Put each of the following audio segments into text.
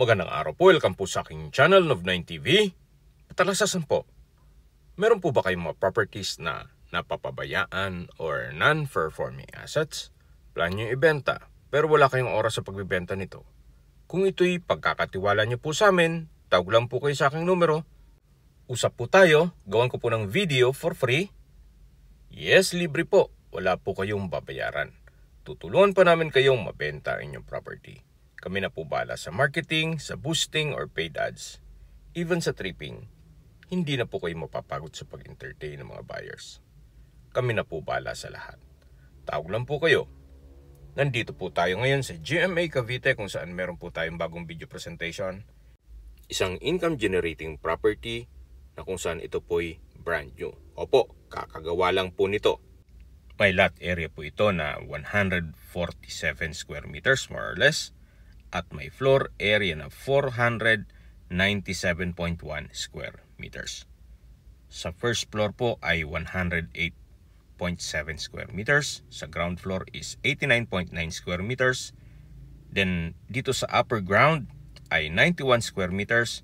Magandang araw po, welcome po sa aking channel, Nov9 TV. Patalasasan po, meron po ba kayong mga properties na napapabayaan or non-performing assets? Plan nyo ibenta, pero wala kayong oras sa pagbibenta nito. Kung ito'y pagkakatiwala nyo po sa amin, tawag lang po kayo sa aking numero. Usap po tayo, gawan ko po ng video for free. Yes, libre po, wala po kayong babayaran. Tutulungan pa namin kayong mabenta ang inyong property. Kami na po bahala sa marketing, sa boosting or paid ads. Even sa tripping, hindi na po kayo mapapagod sa pag-entertain ng mga buyers. Kami na po bahala sa lahat. Tawag lang po kayo. Nandito po tayo ngayon sa GMA Cavite kung saan meron po tayong bagong video presentation. Isang income generating property na kung saan ito po'y brand new. Opo, kakagawa lang po nito. May lot area po ito na 147 square meters more or less. At may floor area na 497.1 square meters. Sa first floor po ay 108.7 square meters. Sa ground floor is 89.9 square meters. Then dito sa upper ground ay 91 square meters.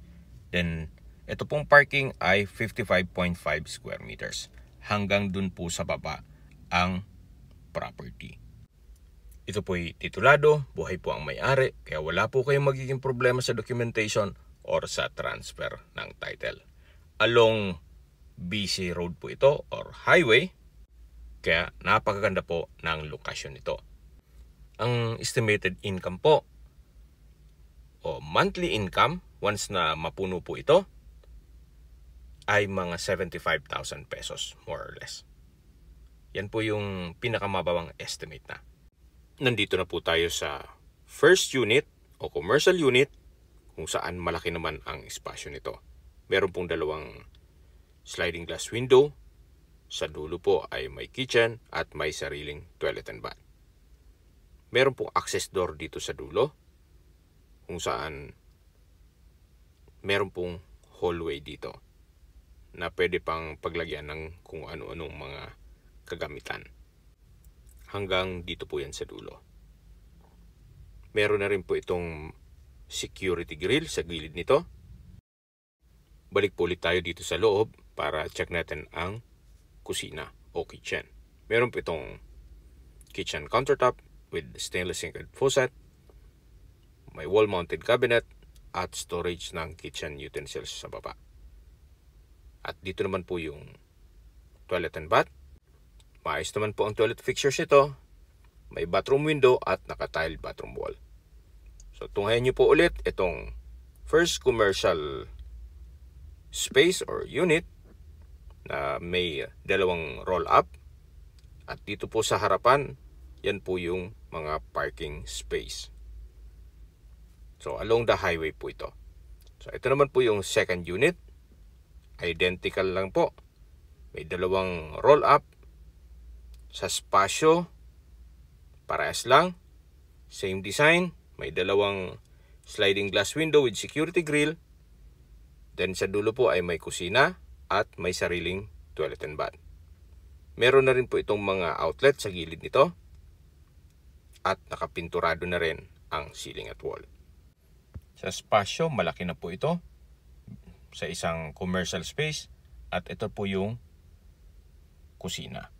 Then ito pong parking ay 55.5 square meters. Hanggang dun po sa baba ang property. Ito po'y titulado, buhay po ang may-ari, kaya wala po kayong magiging problema sa documentation or sa transfer ng title. Along BC Road po ito or highway, kaya napakaganda po ng lokasyon nito. Ang estimated income po o monthly income once na mapuno po ito ay mga 75,000 pesos more or less. Yan po yung pinakamababang estimate na. Nandito na po tayo sa first unit o commercial unit kung saan malaki naman ang espasyo nito. Meron pong dalawang sliding glass window. Sa dulo po ay may kitchen at may sariling toilet and bath. Meron pong access door dito sa dulo kung saan meron pong hallway dito na pwede pang paglagyan ng kung ano-anong mga kagamitan. Hanggang dito po yan sa dulo. Meron na rin po itong security grill sa gilid nito. Balik po ulit tayo dito sa loob para check natin ang kusina o kitchen. Meron po itong kitchen countertop with stainless steel faucet. May wall-mounted cabinet at storage ng kitchen utensils sa baba. At dito naman po yung toilet and bath. Maayos naman po ang toilet fixtures ito. May bathroom window at naka-tiled bathroom wall. So tunghayan nyo po ulit itong first commercial space or unit na may dalawang roll-up. At dito po sa harapan, yan po yung mga parking space. So along the highway po ito. So ito naman po yung second unit. Identical lang po. May dalawang roll-up. Sa spasyo, parehas lang. Same design. May dalawang sliding glass window with security grill. Then sa dulo po ay may kusina at may sariling toilet and bath. Meron na rin po itong mga outlet sa gilid nito. At nakapinturado na rin ang ceiling at wall. Sa spasyo, malaki na po ito. Sa isang commercial space. At ito po yung kusina.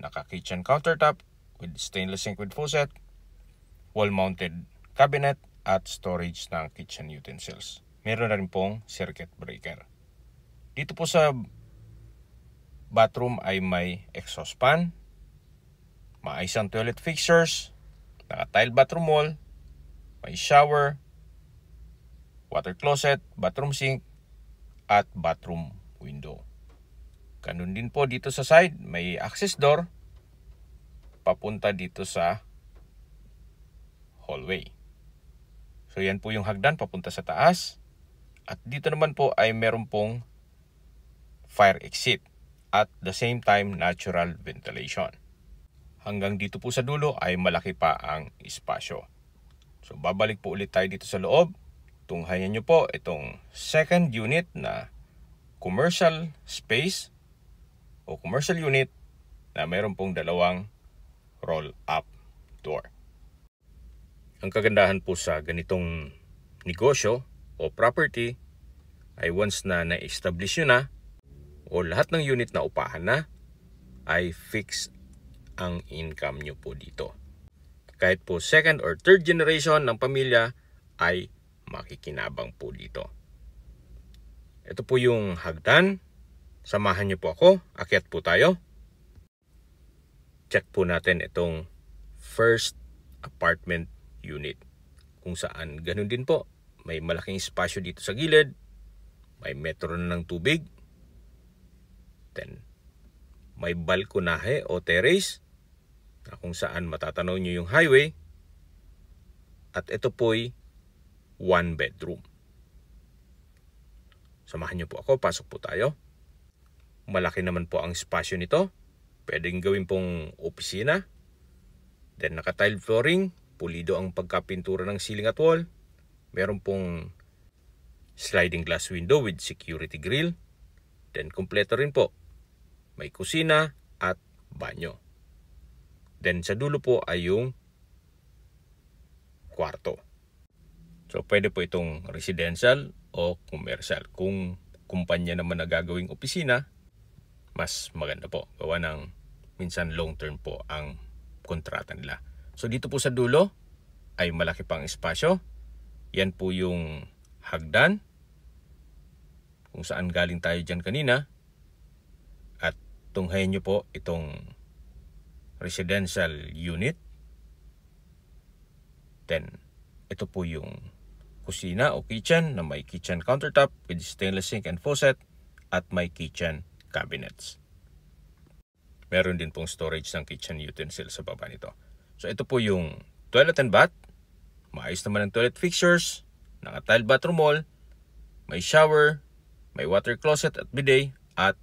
Naka-kitchen countertop with stainless sink with faucet, wall-mounted cabinet at storage ng kitchen utensils. Meron na rin pong circuit breaker. Dito po sa bathroom ay may exhaust fan, maayos ang toilet fixtures, naka-tile bathroom wall, may shower, water closet, bathroom sink, at bathroom window. Ganun din po dito sa side, may access door papunta dito sa hallway. So yan po yung hagdan papunta sa taas. At dito naman po ay meron pong fire exit at the same time natural ventilation. Hanggang dito po sa dulo ay malaki pa ang espasyo. So babalik po ulit tayo dito sa loob. Tunghayan nyo po itong second unit na commercial space o commercial unit na mayroon pong dalawang roll-up door. Ang kagandahan po sa ganitong negosyo o property ay once na na-establish nyo na o lahat ng unit na upahan na, ay fix ang income nyo po dito. Kahit po second or third generation ng pamilya ay makikinabang po dito. Ito po yung hagdan. Samahan nyo po ako. Akyat po tayo. Check po natin itong first apartment unit. Kung saan ganun din po. May malaking espasyo dito sa gilid. May metro na ng tubig. Then, may balkonahe o terrace na kung saan matatanaw nyo yung highway. At ito po'y 1 bedroom. Samahan nyo po ako, pasok po tayo. Malaki naman po ang espasyo nito. Pwedeng gawin pong opisina. Then naka-tile flooring, pulido ang pagkapintura ng ceiling at wall. Meron pong sliding glass window with security grill. Then kumpleto rin po. May kusina at banyo. Then sa dulo po ay yung kwarto. So pwede po itong residential o commercial. Kung kumpanya naman na gagawing opisina, mas maganda po. Gawa ng minsan long term po ang kontrata nila. So dito po sa dulo ay malaki pang espasyo. Yan po yung hagdan. Kung saan galing tayo dyan kanina. At tunghayin nyo po itong residential unit. Then ito po yung kusina o kitchen na may kitchen countertop with stainless sink and faucet at may kitchen cabinets. Meron din pong storage ng kitchen utensils sa baba nito. So ito po yung toilet and bath. Maayos naman ang toilet fixtures. Naka-tile bathroom wall. May shower. May water closet at bidet. At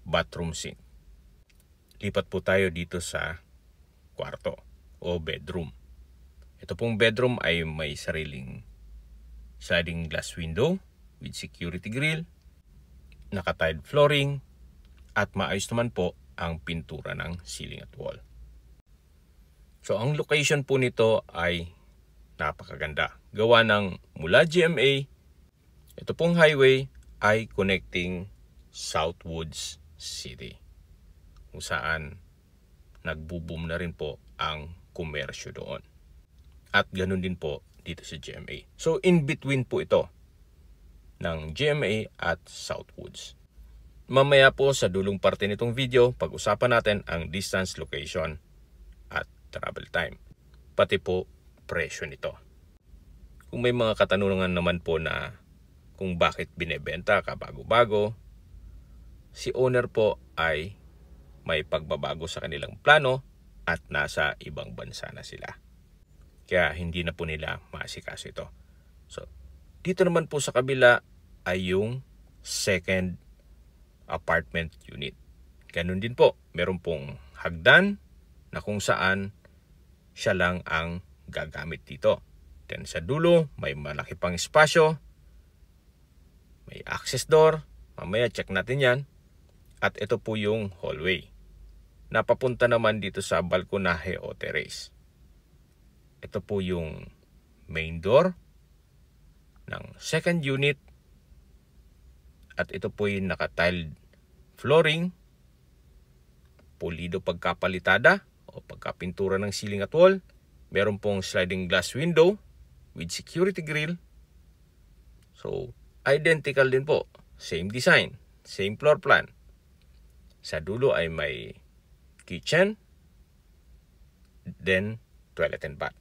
bathroom sink. Lipat po tayo dito sa kwarto o bedroom. Ito pong bedroom ay may sariling sliding glass window with security grill. Naka-tiled flooring. At maayos naman po ang pintura ng ceiling at wall. So ang location po nito ay napakaganda. Gawa ng mula GMA, ito pong highway ay connecting Southwoods City. Kung saan nagbo-boom na rin po ang komersyo doon. At ganun din po dito sa GMA. So in between po ito ng GMA at Southwoods. Mamaya po sa dulong parte nitong video, pag-usapan natin ang distance, location, at travel time. Pati po presyo nito. Kung may mga katanungan naman po na kung bakit binebenta kabago-bago, si owner po ay may pagbabago sa kanilang plano at nasa ibang bansa na sila. Kaya hindi na po nila maasikaso ito. So, dito naman po sa kabila ay yung second apartment unit. Ganun din po. Meron pong hagdan na kung saan siya lang ang gagamit dito. Then sa dulo, may malaki pang espasyo. May access door. Mamaya check natin yan. At ito po yung hallway. Napapunta naman dito sa balkonahe o terrace. Ito po yung main door ng second unit. At ito po yung naka-tiled flooring, pulido pagkapalitada o pagkapintura ng ceiling at wall. Meron pong sliding glass window with security grill. So, identical din po. Same design, same floor plan. Sa dulo ay may kitchen, then toilet and bath.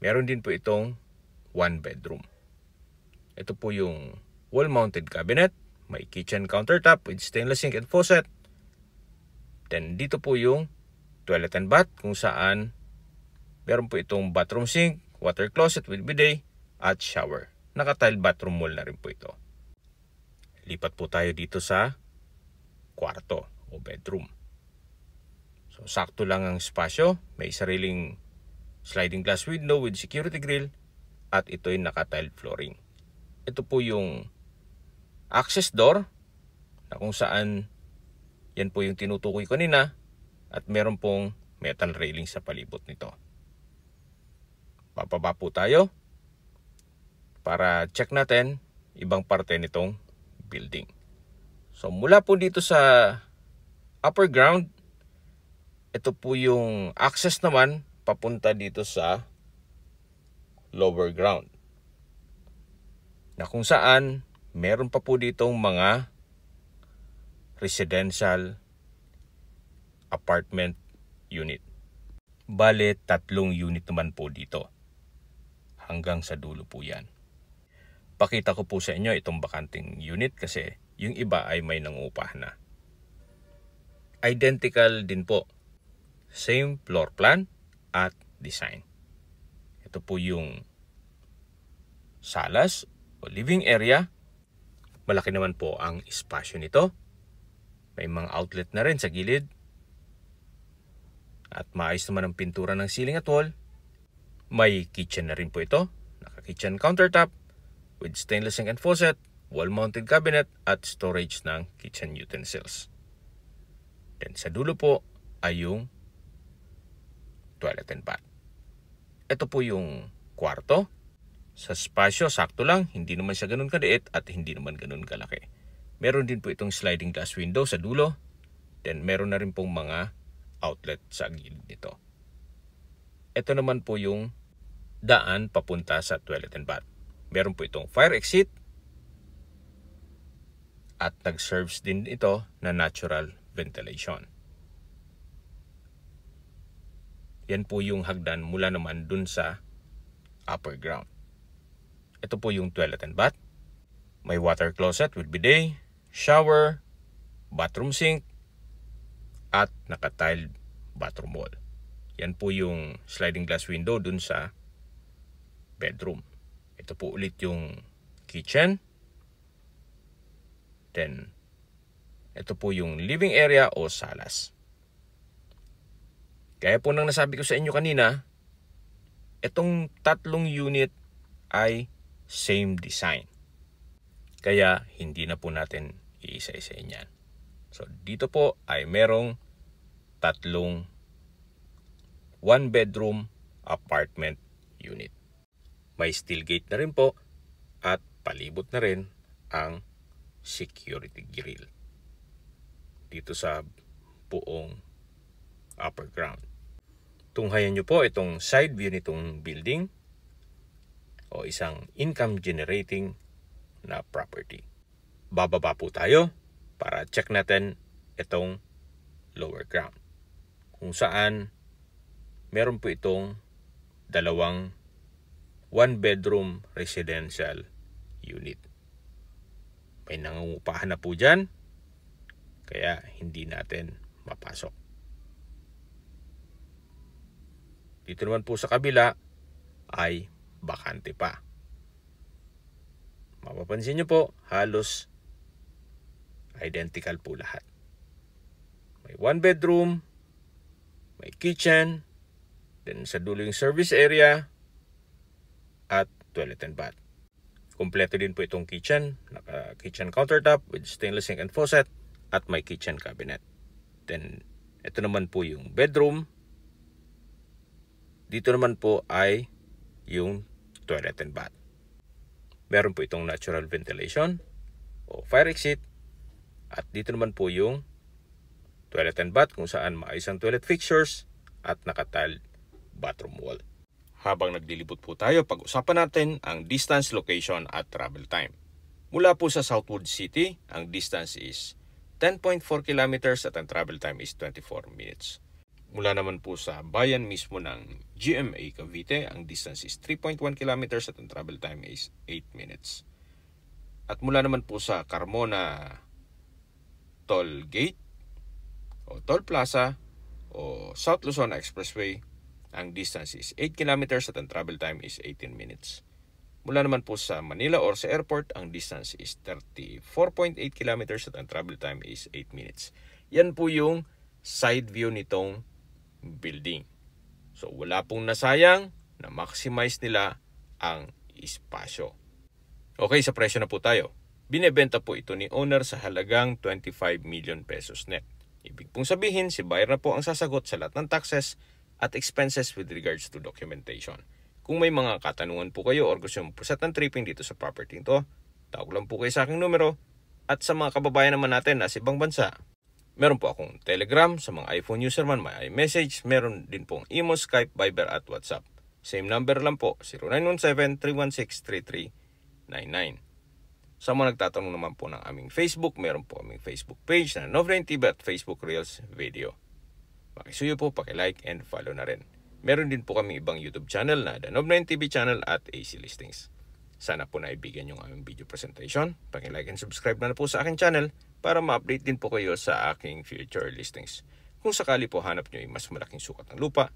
Meron din po itong 1 bedroom. Ito po yung wall-mounted cabinet. May kitchen countertop with stainless sink and faucet. Then dito po yung toilet and bath kung saan meron po itong bathroom sink, water closet with bidet at shower. Naka-tile bathroom wall na rin po ito. Lipat po tayo dito sa kwarto o bedroom. So sakto lang ang espasyo. May sariling sliding glass window with security grill at ito'y naka-tile flooring. Ito po yung access door na kung saan yan po yung tinutukoy kanina at meron pong metal railing sa palibot nito. Bababa po tayo. para check natin ibang parte nitong building. So mula po dito sa upper ground, ito po yung access naman papunta dito sa lower ground, na kung saan meron pa po ditong mga residential apartment unit. Bale, 3 unit naman po dito. Hanggang sa dulo po yan. Pakita ko po sa inyo itong bakanting unit kasi yung iba ay may nangupahan na. Identical din po. Same floor plan at design. Ito po yung salas o living area. Malaki naman po ang espasyo nito. May mga outlet na rin sa gilid. At maayos naman ang pintura ng ceiling at wall. May kitchen na rin po ito. Naka-kitchen countertop with stainless sink and faucet, wall-mounted cabinet at storage ng kitchen utensils. Then sa dulo po ay yung toilet and bath. Ito po yung kwarto. Sa spasyo, sakto lang. Hindi naman siya ganun kaliit at hindi naman ganun kalaki. Meron din po itong sliding glass window sa dulo. Then meron na rin pong mga outlet sa gilid nito. Ito naman po yung daan papunta sa toilet and bath. Meron po itong fire exit at nag-serves din ito na natural ventilation. Yan po yung hagdan mula naman dun sa upper ground. Ito po yung toilet and bath. May water closet with bidet, shower, bathroom sink, at naka-tiled bathroom wall. Yan po yung sliding glass window dun sa bedroom. Ito po ulit yung kitchen. Then, ito po yung living area o salas. Kaya po nang nasabi ko sa inyo kanina, itong 3 unit ay same design. Kaya hindi na po natin iisa-isahin yan. So dito po ay merong 3 1-bedroom apartment unit. May steel gate na rin po at palibot na rin ang security grill dito sa buong upper ground. Tunghayan nyo po itong side view nitong building o isang income generating na property. Bababa po tayo para check natin itong lower ground, kung saan meron po itong 2 1-bedroom residential unit. May nangungupahan na po dyan, kaya hindi natin mapasok. Dito naman po sa kabila ay bakante pa. Mapapansin nyo po, halos identical po lahat. May 1-bedroom, may kitchen, then sa dulo yung service area, at toilet and bath. Kompleto din po itong kitchen, naka-kitchen countertop with stainless sink and faucet, at may kitchen cabinet. Then, ito naman po yung bedroom. Dito naman po ay yung toilet and bath. Meron po itong natural ventilation o fire exit. At dito naman po yung toilet and bath kung saan maayos ang toilet fixtures at naka-tiled bathroom wall. Habang naglilibot po tayo, pag-usapan natin ang distance, location at travel time. Mula po sa Southwood City, ang distance is 10.4 kilometers at ang travel time is 24 minutes. Mula naman po sa bayan mismo ng GMA Cavite, ang distance is 3.1 kilometers at ang travel time is 8 minutes. At mula naman po sa Carmona Toll Gate o Toll Plaza o South Luzon Expressway, ang distance is 8 kilometers at ang travel time is 18 minutes. Mula naman po sa Manila or sa airport, ang distance is 34.8 kilometers at ang travel time is 8 minutes. Yan po yung side view nitong building. So wala pong nasayang, na maximize nila ang espasyo. Okay, sa presyo na po tayo. Binebenta po ito ni owner sa halagang 25 million pesos net. Ibig pong sabihin, si buyer na po ang sasagot sa lahat ng taxes at expenses with regards to documentation. Kung may mga katanungan po kayo or gusto mong puset ng tripping dito sa property ito, tawag lang po kayo sa aking numero. At sa mga kababayan naman natin na sa ibang bansa, meron po akong Telegram. Sa mga iPhone user man, may iMessage. Meron din pong Imo, Skype, Viber at WhatsApp. Same number lang po, 0917-316-3399. Sa mga nagtatanong naman po ng aming Facebook, meron po aming Facebook page na Nov9 TV at Facebook Reels Video. Makisuyo po, pakilike and follow na rin. Meron din po kami ibang YouTube channel na The Nov9 TV channel at AC Listings. Sana po naibigan yung aming video presentation. Pakilike and subscribe na po sa aking channel para ma-update din po kayo sa aking future listings. Kung sakali po hanap nyo yung mas malaking sukat ng lupa,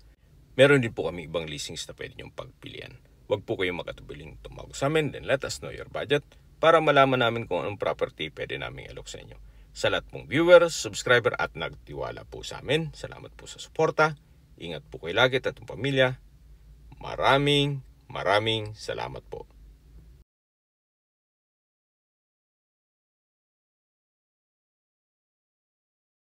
meron din po kami ibang listings na pwede nyong pagpilian. Huwag po kayong magkatubiling tumawag sa amin, then let us know your budget para malaman namin kung anong property pwede namin alok sa inyo. Sa lahat pong viewers, subscriber at nagtiwala po sa amin, salamat po sa suporta. Ingat po kayo lagi at atong pamilya. Maraming salamat po.